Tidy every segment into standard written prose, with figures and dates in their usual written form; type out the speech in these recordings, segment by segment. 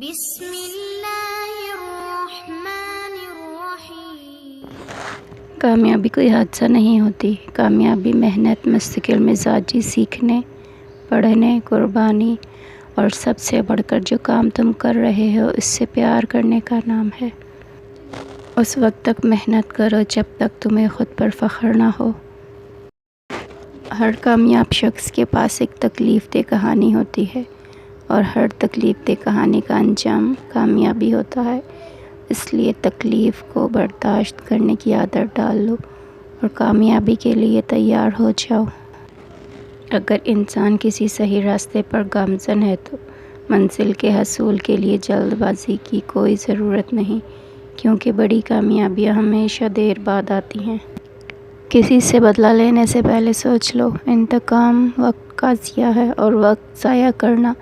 بسم اللہ الرحمن الرحیم۔ کامیابی کوئی حادثہ نہیں ہوتی، کامیابی محنت، مستقل مزاجی، سیکھنے، پڑھنے، قربانی اور سب سے بڑھ کر جو کام تم کر رہے ہو اس سے پیار کرنے کا نام ہے۔ اس وقت تک محنت کرو جب تک تمہیں خود پر فخر نہ ہو۔ ہر کامیاب شخص کے پاس ایک تکلیف دہ کہانی ہوتی ہے اور ہر تکلیف دہ کہانی کا انجام کامیابی ہوتا ہے۔ اس لیے تکلیف کو برداشت کرنے کی عادت ڈال لو اور کامیابی کے لیے تیار ہو جاؤ۔ اگر انسان کسی صحیح راستے پر گامزن ہے تو منزل کے حصول کے لیے جلد بازی کی کوئی ضرورت نہیں، کیونکہ بڑی کامیابیاں ہمیشہ دیر بعد آتی ہیں۔ کسی سے بدلہ لینے سے پہلے سوچ لو، انتقام وقت کا ضیاع ہے اور وقت ضائع کرنا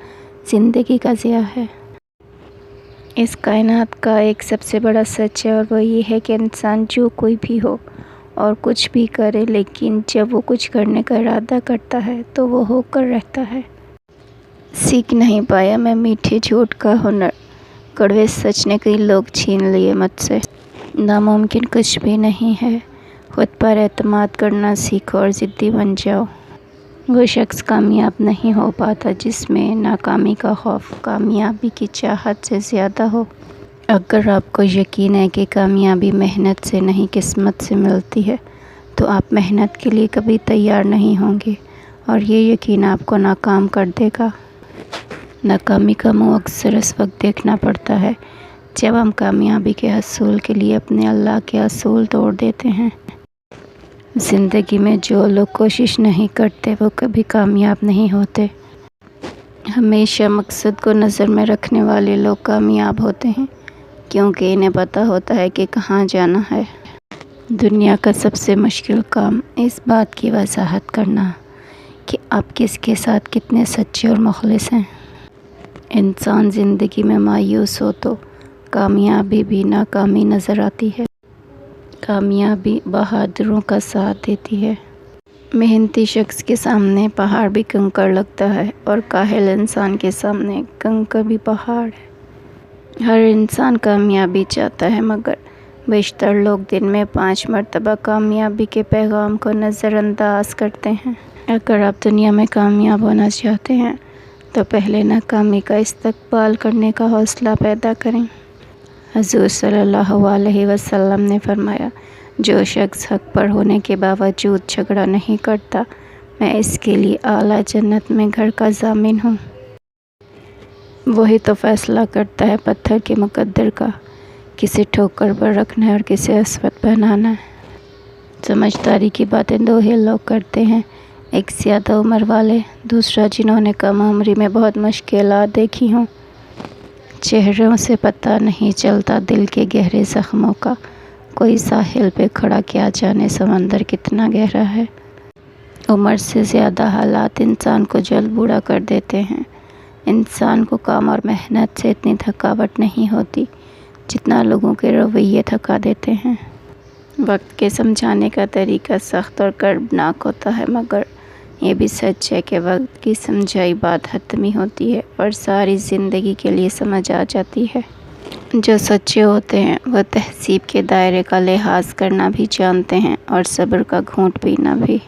زندگی کا ضیاع ہے۔ اس کائنات کا ایک سب سے بڑا سچ ہے اور وہ یہ ہے کہ انسان جو کوئی بھی ہو اور کچھ بھی کرے، لیکن جب وہ کچھ کرنے کا ارادہ کرتا ہے تو وہ ہو کر رہتا ہے۔ سیکھ نہیں پایا میں میٹھے جھوٹ کا ہنر، کڑوے سچ نے کئی لوگ چھین لیے مجھ سے۔ ناممکن کچھ بھی نہیں ہے، خود پر اعتماد کرنا سیکھو اور ضدی بن جاؤ۔ وہ شخص کامیاب نہیں ہو پاتا جس میں ناکامی کا خوف کامیابی کی چاہت سے زیادہ ہو۔ اگر آپ کو یقین ہے کہ کامیابی محنت سے نہیں قسمت سے ملتی ہے تو آپ محنت کے لیے کبھی تیار نہیں ہوں گے اور یہ یقین آپ کو ناکام کر دے گا۔ ناکامی کا منہ اکثر اس وقت دیکھنا پڑتا ہے جب ہم کامیابی کے حصول کے لیے اپنے اللہ کے اصول توڑ دیتے ہیں۔ زندگی میں جو لوگ کوشش نہیں کرتے وہ کبھی کامیاب نہیں ہوتے۔ ہمیشہ مقصد کو نظر میں رکھنے والے لوگ کامیاب ہوتے ہیں، کیونکہ انہیں پتہ ہوتا ہے کہ کہاں جانا ہے۔ دنیا کا سب سے مشکل کام اس بات کی وضاحت کرنا کہ آپ کس کے ساتھ کتنے سچے اور مخلص ہیں۔ انسان زندگی میں مایوس ہو تو کامیابی بھی ناکامی نظر آتی ہے۔ کامیابی بہادروں کا ساتھ دیتی ہے۔ محنتی شخص کے سامنے پہاڑ بھی کنکر لگتا ہے اور کاہل انسان کے سامنے کنکر بھی پہاڑ ہے۔ ہر انسان کامیابی چاہتا ہے، مگر بیشتر لوگ دن میں 5 مرتبہ کامیابی کے پیغام کو نظر انداز کرتے ہیں۔ اگر آپ دنیا میں کامیاب ہونا چاہتے ہیں تو پہلے ناکامی کا استقبال کرنے کا حوصلہ پیدا کریں۔ حضور صلی اللہ علیہ وسلم نے فرمایا، جو شخص حق پر ہونے کے باوجود جھگڑا نہیں کرتا، میں اس کے لیے اعلیٰ جنت میں گھر کا ضامن ہوں۔ وہی تو فیصلہ کرتا ہے پتھر کے مقدر کا، کسے ٹھوکر پر رکھنا ہے اور کسے اسود پہنانا ہے۔ سمجھداری کی باتیں 2 ہی لوگ کرتے ہیں، ایک زیادہ عمر والے، دوسرا جنہوں نے کم عمری میں بہت مشکلات دیکھی ہوں۔ چہروں سے پتہ نہیں چلتا دل کے گہرے زخموں کا، کوئی ساحل پہ کھڑا کیا جانے سمندر کتنا گہرا ہے۔ عمر سے زیادہ حالات انسان کو جلد بوڑھا کر دیتے ہیں۔ انسان کو کام اور محنت سے اتنی تھکاوٹ نہیں ہوتی جتنا لوگوں کے رویے تھکا دیتے ہیں۔ وقت کے سمجھانے کا طریقہ سخت اور کربناک ہوتا ہے، مگر یہ بھی سچ ہے کہ وقت کی سمجھائی بات حتمی ہوتی ہے اور ساری زندگی کے لیے سمجھ آ جاتی ہے۔ جو سچے ہوتے ہیں وہ تہذیب کے دائرے کا لحاظ کرنا بھی جانتے ہیں اور صبر کا گھونٹ پینا بھی۔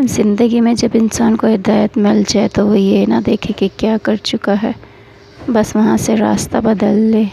زندگی میں جب انسان کو ہدایت مل جائے تو وہ یہ نہ دیکھے کہ کیا کر چکا ہے، بس وہاں سے راستہ بدل لے۔